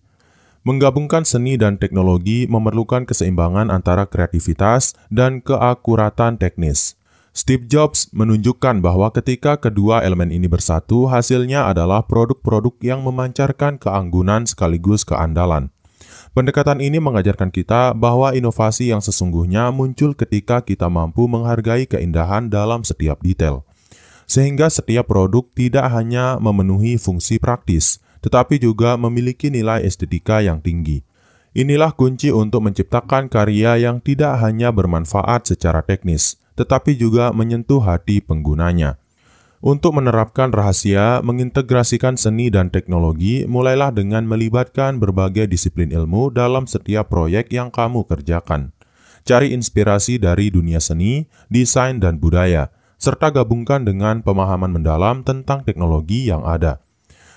Menggabungkan seni dan teknologi memerlukan keseimbangan antara kreativitas dan keakuratan teknis. Steve Jobs menunjukkan bahwa ketika kedua elemen ini bersatu, hasilnya adalah produk-produk yang memancarkan keanggunan sekaligus keandalan. Pendekatan ini mengajarkan kita bahwa inovasi yang sesungguhnya muncul ketika kita mampu menghargai keindahan dalam setiap detail. Sehingga setiap produk tidak hanya memenuhi fungsi praktis, tetapi juga memiliki nilai estetika yang tinggi. Inilah kunci untuk menciptakan karya yang tidak hanya bermanfaat secara teknis, tetapi juga menyentuh hati penggunanya. Untuk menerapkan rahasia mengintegrasikan seni dan teknologi, mulailah dengan melibatkan berbagai disiplin ilmu dalam setiap proyek yang kamu kerjakan. Cari inspirasi dari dunia seni, desain, dan budaya, serta gabungkan dengan pemahaman mendalam tentang teknologi yang ada.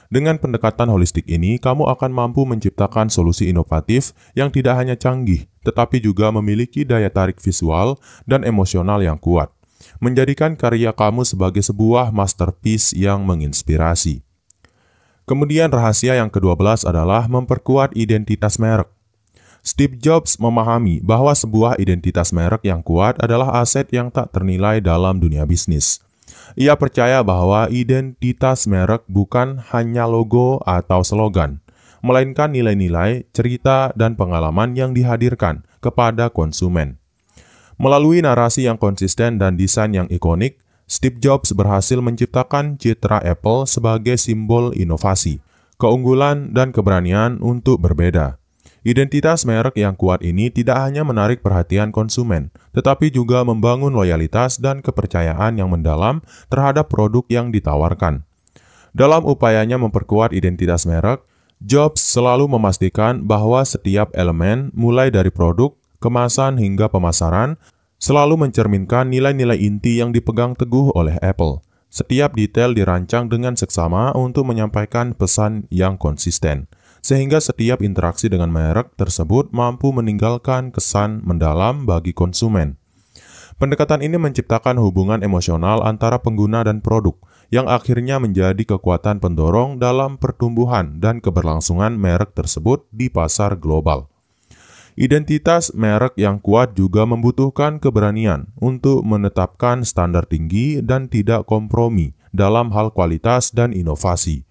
Dengan pendekatan holistik ini, kamu akan mampu menciptakan solusi inovatif yang tidak hanya canggih, tetapi juga memiliki daya tarik visual dan emosional yang kuat, menjadikan karya kamu sebagai sebuah masterpiece yang menginspirasi. Kemudian rahasia yang ke-12 adalah memperkuat identitas merek. Steve Jobs memahami bahwa sebuah identitas merek yang kuat adalah aset yang tak ternilai dalam dunia bisnis. Ia percaya bahwa identitas merek bukan hanya logo atau slogan, melainkan nilai-nilai, cerita, dan pengalaman yang dihadirkan kepada konsumen. Melalui narasi yang konsisten dan desain yang ikonik, Steve Jobs berhasil menciptakan citra Apple sebagai simbol inovasi, keunggulan, dan keberanian untuk berbeda. Identitas merek yang kuat ini tidak hanya menarik perhatian konsumen, tetapi juga membangun loyalitas dan kepercayaan yang mendalam terhadap produk yang ditawarkan. Dalam upayanya memperkuat identitas merek, Jobs selalu memastikan bahwa setiap elemen, mulai dari produk, kemasan hingga pemasaran, selalu mencerminkan nilai-nilai inti yang dipegang teguh oleh Apple. Setiap detail dirancang dengan seksama untuk menyampaikan pesan yang konsisten, sehingga setiap interaksi dengan merek tersebut mampu meninggalkan kesan mendalam bagi konsumen. Pendekatan ini menciptakan hubungan emosional antara pengguna dan produk, yang akhirnya menjadi kekuatan pendorong dalam pertumbuhan dan keberlangsungan merek tersebut di pasar global. Identitas merek yang kuat juga membutuhkan keberanian untuk menetapkan standar tinggi dan tidak kompromi dalam hal kualitas dan inovasi.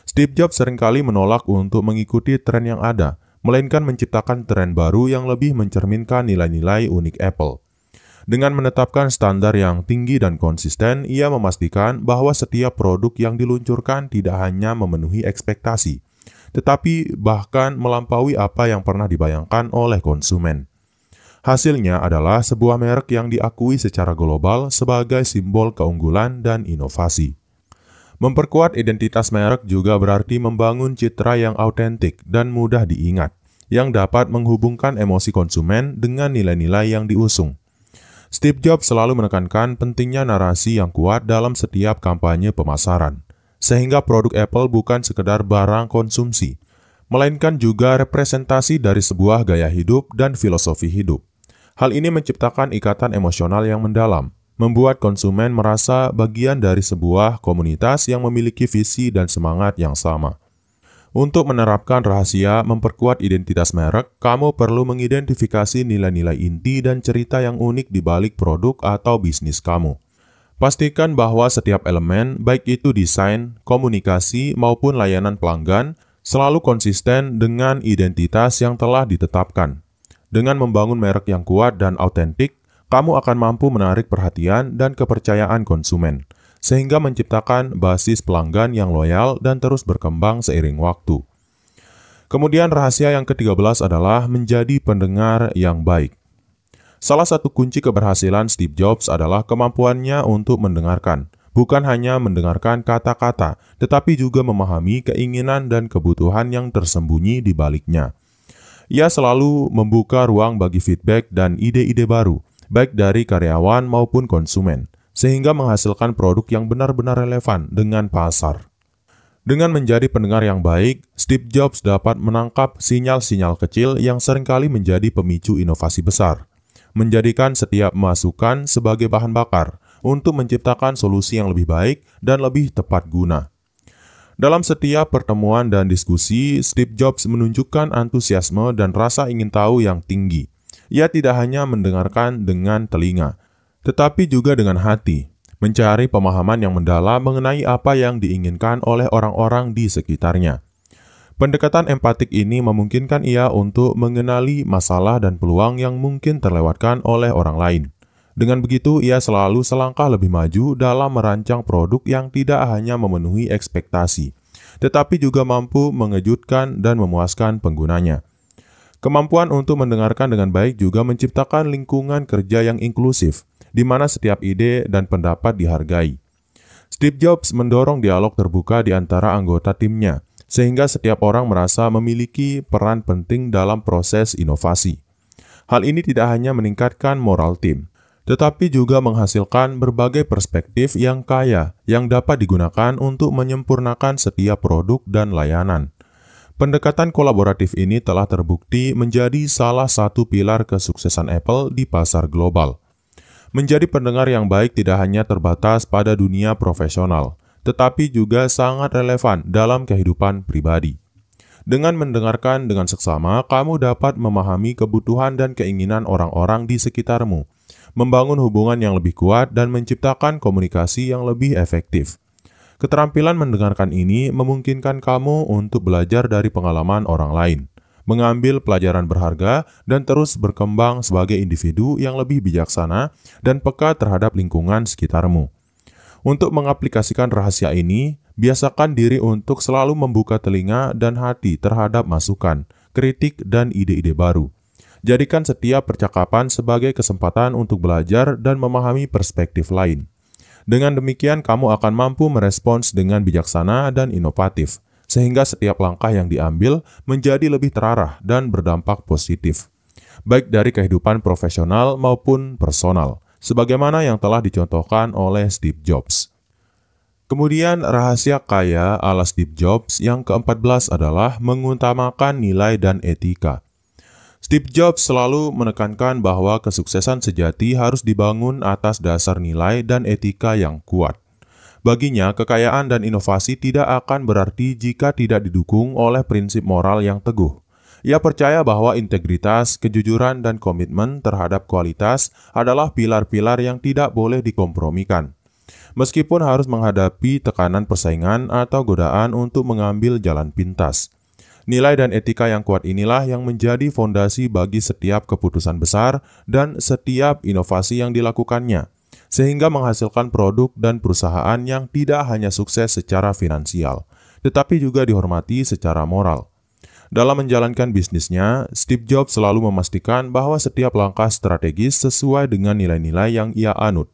Steve Jobs seringkali menolak untuk mengikuti tren yang ada, melainkan menciptakan tren baru yang lebih mencerminkan nilai-nilai unik Apple. Dengan menetapkan standar yang tinggi dan konsisten, ia memastikan bahwa setiap produk yang diluncurkan tidak hanya memenuhi ekspektasi, tetapi bahkan melampaui apa yang pernah dibayangkan oleh konsumen. Hasilnya adalah sebuah merek yang diakui secara global sebagai simbol keunggulan dan inovasi. Memperkuat identitas merek juga berarti membangun citra yang autentik dan mudah diingat, yang dapat menghubungkan emosi konsumen dengan nilai-nilai yang diusung. Steve Jobs selalu menekankan pentingnya narasi yang kuat dalam setiap kampanye pemasaran, sehingga produk Apple bukan sekedar barang konsumsi, melainkan juga representasi dari sebuah gaya hidup dan filosofi hidup. Hal ini menciptakan ikatan emosional yang mendalam, membuat konsumen merasa bagian dari sebuah komunitas yang memiliki visi dan semangat yang sama. Untuk menerapkan rahasia memperkuat identitas merek, kamu perlu mengidentifikasi nilai-nilai inti dan cerita yang unik di balik produk atau bisnis kamu. Pastikan bahwa setiap elemen, baik itu desain, komunikasi, maupun layanan pelanggan, selalu konsisten dengan identitas yang telah ditetapkan. Dengan membangun merek yang kuat dan autentik, kamu akan mampu menarik perhatian dan kepercayaan konsumen, sehingga menciptakan basis pelanggan yang loyal dan terus berkembang seiring waktu. Kemudian rahasia yang ke-13 adalah menjadi pendengar yang baik. Salah satu kunci keberhasilan Steve Jobs adalah kemampuannya untuk mendengarkan, bukan hanya mendengarkan kata-kata, tetapi juga memahami keinginan dan kebutuhan yang tersembunyi di baliknya. Ia selalu membuka ruang bagi feedback dan ide-ide baru, baik dari karyawan maupun konsumen, sehingga menghasilkan produk yang benar-benar relevan dengan pasar. Dengan menjadi pendengar yang baik, Steve Jobs dapat menangkap sinyal-sinyal kecil yang seringkali menjadi pemicu inovasi besar, menjadikan setiap masukan sebagai bahan bakar untuk menciptakan solusi yang lebih baik dan lebih tepat guna. Dalam setiap pertemuan dan diskusi, Steve Jobs menunjukkan antusiasme dan rasa ingin tahu yang tinggi. Ia tidak hanya mendengarkan dengan telinga, tetapi juga dengan hati, mencari pemahaman yang mendalam mengenai apa yang diinginkan oleh orang-orang di sekitarnya. Pendekatan empatik ini memungkinkan ia untuk mengenali masalah dan peluang yang mungkin terlewatkan oleh orang lain. Dengan begitu, ia selalu selangkah lebih maju dalam merancang produk yang tidak hanya memenuhi ekspektasi, tetapi juga mampu mengejutkan dan memuaskan penggunanya. Kemampuan untuk mendengarkan dengan baik juga menciptakan lingkungan kerja yang inklusif, di mana setiap ide dan pendapat dihargai. Steve Jobs mendorong dialog terbuka di antara anggota timnya, sehingga setiap orang merasa memiliki peran penting dalam proses inovasi. Hal ini tidak hanya meningkatkan moral tim, tetapi juga menghasilkan berbagai perspektif yang kaya yang dapat digunakan untuk menyempurnakan setiap produk dan layanan. Pendekatan kolaboratif ini telah terbukti menjadi salah satu pilar kesuksesan Apple di pasar global. Menjadi pendengar yang baik tidak hanya terbatas pada dunia profesional, tetapi juga sangat relevan dalam kehidupan pribadi. Dengan mendengarkan dengan seksama, kamu dapat memahami kebutuhan dan keinginan orang-orang di sekitarmu, membangun hubungan yang lebih kuat, dan menciptakan komunikasi yang lebih efektif. Keterampilan mendengarkan ini memungkinkan kamu untuk belajar dari pengalaman orang lain, mengambil pelajaran berharga, dan terus berkembang sebagai individu yang lebih bijaksana dan peka terhadap lingkungan sekitarmu. Untuk mengaplikasikan rahasia ini, biasakan diri untuk selalu membuka telinga dan hati terhadap masukan, kritik, dan ide-ide baru. Jadikan setiap percakapan sebagai kesempatan untuk belajar dan memahami perspektif lain. Dengan demikian, kamu akan mampu merespons dengan bijaksana dan inovatif, sehingga setiap langkah yang diambil menjadi lebih terarah dan berdampak positif, baik dari kehidupan profesional maupun personal, sebagaimana yang telah dicontohkan oleh Steve Jobs. Kemudian, rahasia kaya ala Steve Jobs yang ke-14 adalah mengutamakan nilai dan etika. Steve Jobs selalu menekankan bahwa kesuksesan sejati harus dibangun atas dasar nilai dan etika yang kuat. Baginya, kekayaan dan inovasi tidak akan berarti jika tidak didukung oleh prinsip moral yang teguh. Ia percaya bahwa integritas, kejujuran, dan komitmen terhadap kualitas adalah pilar-pilar yang tidak boleh dikompromikan. Meskipun harus menghadapi tekanan persaingan atau godaan untuk mengambil jalan pintas. Nilai dan etika yang kuat inilah yang menjadi fondasi bagi setiap keputusan besar dan setiap inovasi yang dilakukannya, sehingga menghasilkan produk dan perusahaan yang tidak hanya sukses secara finansial, tetapi juga dihormati secara moral. Dalam menjalankan bisnisnya, Steve Jobs selalu memastikan bahwa setiap langkah strategis sesuai dengan nilai-nilai yang ia anut.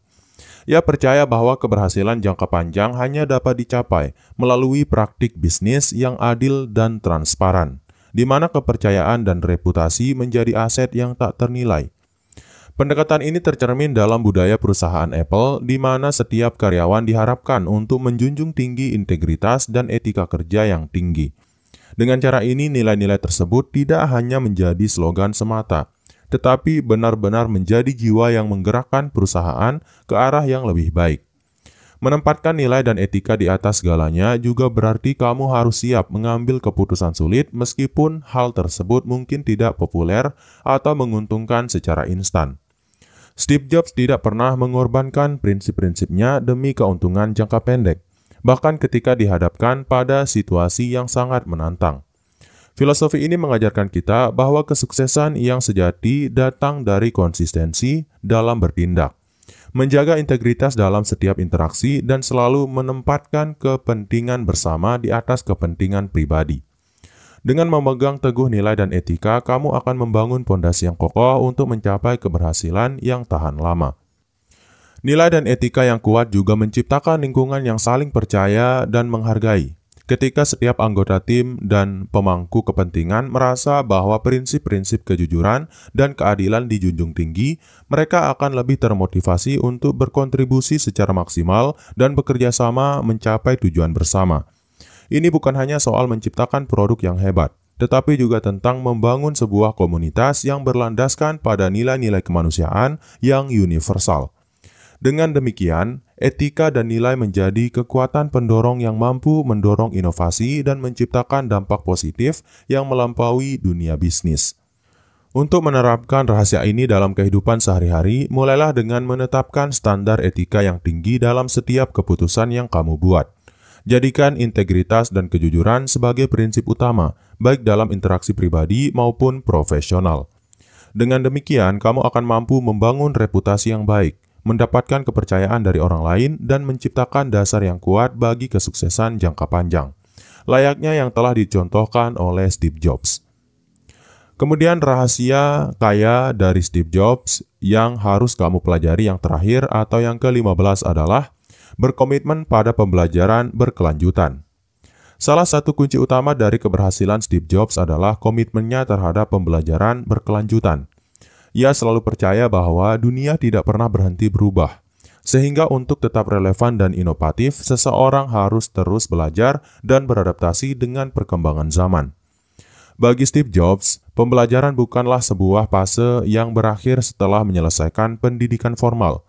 Ia percaya bahwa keberhasilan jangka panjang hanya dapat dicapai melalui praktik bisnis yang adil dan transparan, di mana kepercayaan dan reputasi menjadi aset yang tak ternilai. Pendekatan ini tercermin dalam budaya perusahaan Apple, di mana setiap karyawan diharapkan untuk menjunjung tinggi integritas dan etika kerja yang tinggi. Dengan cara ini, nilai-nilai tersebut tidak hanya menjadi slogan semata, tetapi benar-benar menjadi jiwa yang menggerakkan perusahaan ke arah yang lebih baik. Menempatkan nilai dan etika di atas segalanya juga berarti kamu harus siap mengambil keputusan sulit meskipun hal tersebut mungkin tidak populer atau menguntungkan secara instan. Steve Jobs tidak pernah mengorbankan prinsip-prinsipnya demi keuntungan jangka pendek, bahkan ketika dihadapkan pada situasi yang sangat menantang. Filosofi ini mengajarkan kita bahwa kesuksesan yang sejati datang dari konsistensi dalam bertindak, menjaga integritas dalam setiap interaksi, dan selalu menempatkan kepentingan bersama di atas kepentingan pribadi. Dengan memegang teguh nilai dan etika, kamu akan membangun pondasi yang kokoh untuk mencapai keberhasilan yang tahan lama. Nilai dan etika yang kuat juga menciptakan lingkungan yang saling percaya dan menghargai. Ketika setiap anggota tim dan pemangku kepentingan merasa bahwa prinsip-prinsip kejujuran dan keadilan dijunjung tinggi, mereka akan lebih termotivasi untuk berkontribusi secara maksimal dan bekerja sama mencapai tujuan bersama. Ini bukan hanya soal menciptakan produk yang hebat, tetapi juga tentang membangun sebuah komunitas yang berlandaskan pada nilai-nilai kemanusiaan yang universal. Dengan demikian, etika dan nilai menjadi kekuatan pendorong yang mampu mendorong inovasi dan menciptakan dampak positif yang melampaui dunia bisnis. Untuk menerapkan rahasia ini dalam kehidupan sehari-hari, mulailah dengan menetapkan standar etika yang tinggi dalam setiap keputusan yang kamu buat. Jadikan integritas dan kejujuran sebagai prinsip utama, baik dalam interaksi pribadi maupun profesional. Dengan demikian, kamu akan mampu membangun reputasi yang baik, mendapatkan kepercayaan dari orang lain, dan menciptakan dasar yang kuat bagi kesuksesan jangka panjang, layaknya yang telah dicontohkan oleh Steve Jobs. Kemudian rahasia kaya dari Steve Jobs yang harus kamu pelajari yang terakhir atau yang ke-15 adalah berkomitmen pada pembelajaran berkelanjutan. Salah satu kunci utama dari keberhasilan Steve Jobs adalah komitmennya terhadap pembelajaran berkelanjutan. Ia selalu percaya bahwa dunia tidak pernah berhenti berubah, sehingga untuk tetap relevan dan inovatif, seseorang harus terus belajar dan beradaptasi dengan perkembangan zaman. Bagi Steve Jobs, pembelajaran bukanlah sebuah fase yang berakhir setelah menyelesaikan pendidikan formal,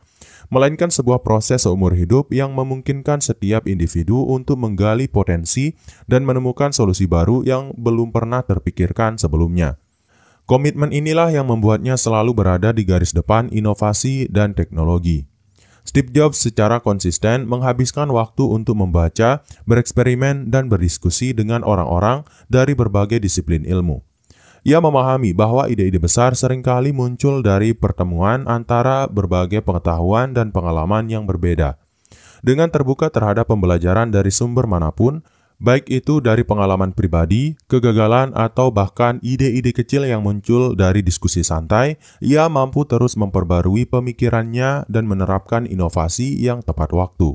melainkan sebuah proses seumur hidup yang memungkinkan setiap individu untuk menggali potensi dan menemukan solusi baru yang belum pernah terpikirkan sebelumnya. Komitmen inilah yang membuatnya selalu berada di garis depan inovasi dan teknologi. Steve Jobs secara konsisten menghabiskan waktu untuk membaca, bereksperimen, dan berdiskusi dengan orang-orang dari berbagai disiplin ilmu. Ia memahami bahwa ide-ide besar seringkali muncul dari pertemuan antara berbagai pengetahuan dan pengalaman yang berbeda. Dengan terbuka terhadap pembelajaran dari sumber manapun, baik itu dari pengalaman pribadi, kegagalan, atau bahkan ide-ide kecil yang muncul dari diskusi santai, ia mampu terus memperbarui pemikirannya dan menerapkan inovasi yang tepat waktu.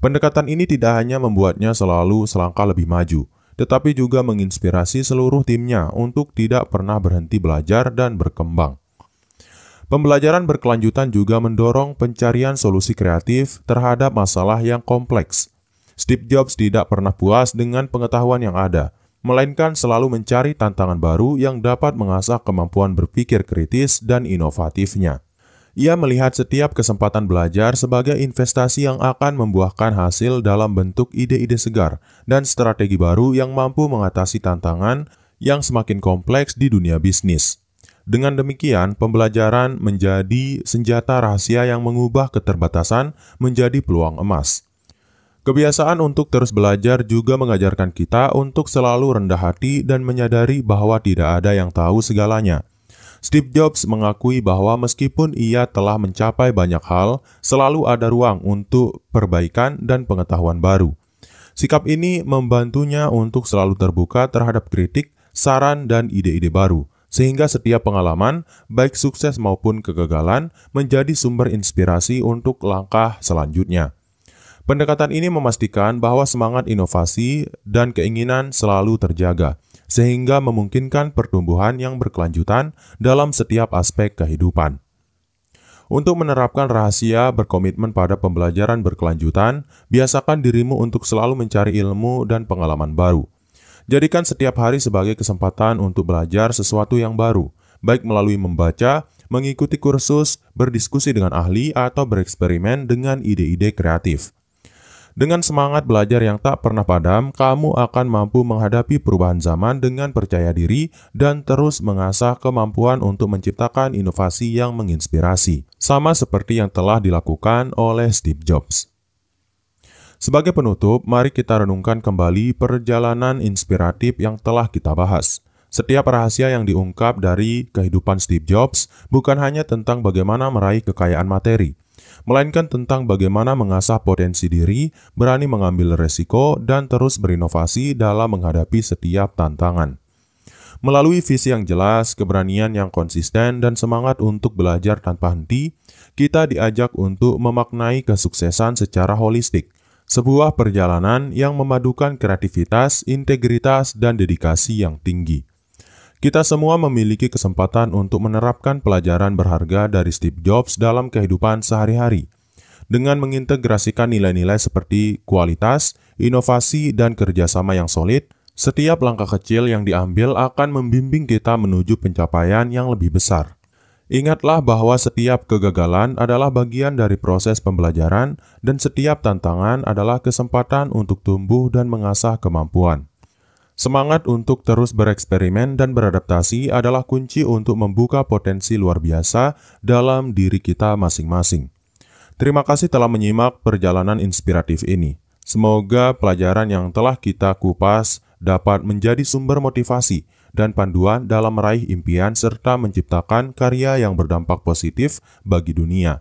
Pendekatan ini tidak hanya membuatnya selalu selangkah lebih maju, tetapi juga menginspirasi seluruh timnya untuk tidak pernah berhenti belajar dan berkembang. Pembelajaran berkelanjutan juga mendorong pencarian solusi kreatif terhadap masalah yang kompleks. Steve Jobs tidak pernah puas dengan pengetahuan yang ada, melainkan selalu mencari tantangan baru yang dapat mengasah kemampuan berpikir kritis dan inovatifnya. Ia melihat setiap kesempatan belajar sebagai investasi yang akan membuahkan hasil dalam bentuk ide-ide segar dan strategi baru yang mampu mengatasi tantangan yang semakin kompleks di dunia bisnis. Dengan demikian, pembelajaran menjadi senjata rahasia yang mengubah keterbatasan menjadi peluang emas. Kebiasaan untuk terus belajar juga mengajarkan kita untuk selalu rendah hati dan menyadari bahwa tidak ada yang tahu segalanya. Steve Jobs mengakui bahwa meskipun ia telah mencapai banyak hal, selalu ada ruang untuk perbaikan dan pengetahuan baru. Sikap ini membantunya untuk selalu terbuka terhadap kritik, saran, dan ide-ide baru, sehingga setiap pengalaman, baik sukses maupun kegagalan, menjadi sumber inspirasi untuk langkah selanjutnya. Pendekatan ini memastikan bahwa semangat inovasi dan keinginan selalu terjaga, sehingga memungkinkan pertumbuhan yang berkelanjutan dalam setiap aspek kehidupan. Untuk menerapkan rahasia berkomitmen pada pembelajaran berkelanjutan, biasakan dirimu untuk selalu mencari ilmu dan pengalaman baru. Jadikan setiap hari sebagai kesempatan untuk belajar sesuatu yang baru, baik melalui membaca, mengikuti kursus, berdiskusi dengan ahli, atau bereksperimen dengan ide-ide kreatif. Dengan semangat belajar yang tak pernah padam, kamu akan mampu menghadapi perubahan zaman dengan percaya diri dan terus mengasah kemampuan untuk menciptakan inovasi yang menginspirasi, sama seperti yang telah dilakukan oleh Steve Jobs. Sebagai penutup, mari kita renungkan kembali perjalanan inspiratif yang telah kita bahas. Setiap rahasia yang diungkap dari kehidupan Steve Jobs bukan hanya tentang bagaimana meraih kekayaan materi, melainkan tentang bagaimana mengasah potensi diri, berani mengambil resiko, dan terus berinovasi dalam menghadapi setiap tantangan. Melalui visi yang jelas, keberanian yang konsisten, dan semangat untuk belajar tanpa henti, kita diajak untuk memaknai kesuksesan secara holistik, sebuah perjalanan yang memadukan kreativitas, integritas, dan dedikasi yang tinggi. Kita semua memiliki kesempatan untuk menerapkan pelajaran berharga dari Steve Jobs dalam kehidupan sehari-hari. Dengan mengintegrasikan nilai-nilai seperti kualitas, inovasi, dan kerjasama yang solid, setiap langkah kecil yang diambil akan membimbing kita menuju pencapaian yang lebih besar. Ingatlah bahwa setiap kegagalan adalah bagian dari proses pembelajaran dan setiap tantangan adalah kesempatan untuk tumbuh dan mengasah kemampuan. Semangat untuk terus bereksperimen dan beradaptasi adalah kunci untuk membuka potensi luar biasa dalam diri kita masing-masing. Terima kasih telah menyimak perjalanan inspiratif ini. Semoga pelajaran yang telah kita kupas dapat menjadi sumber motivasi dan panduan dalam meraih impian serta menciptakan karya yang berdampak positif bagi dunia.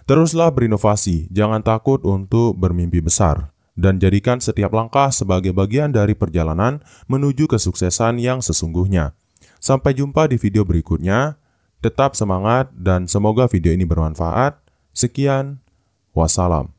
Teruslah berinovasi, jangan takut untuk bermimpi besar, dan jadikan setiap langkah sebagai bagian dari perjalanan menuju kesuksesan yang sesungguhnya. Sampai jumpa di video berikutnya. Tetap semangat dan semoga video ini bermanfaat. Sekian, wassalam.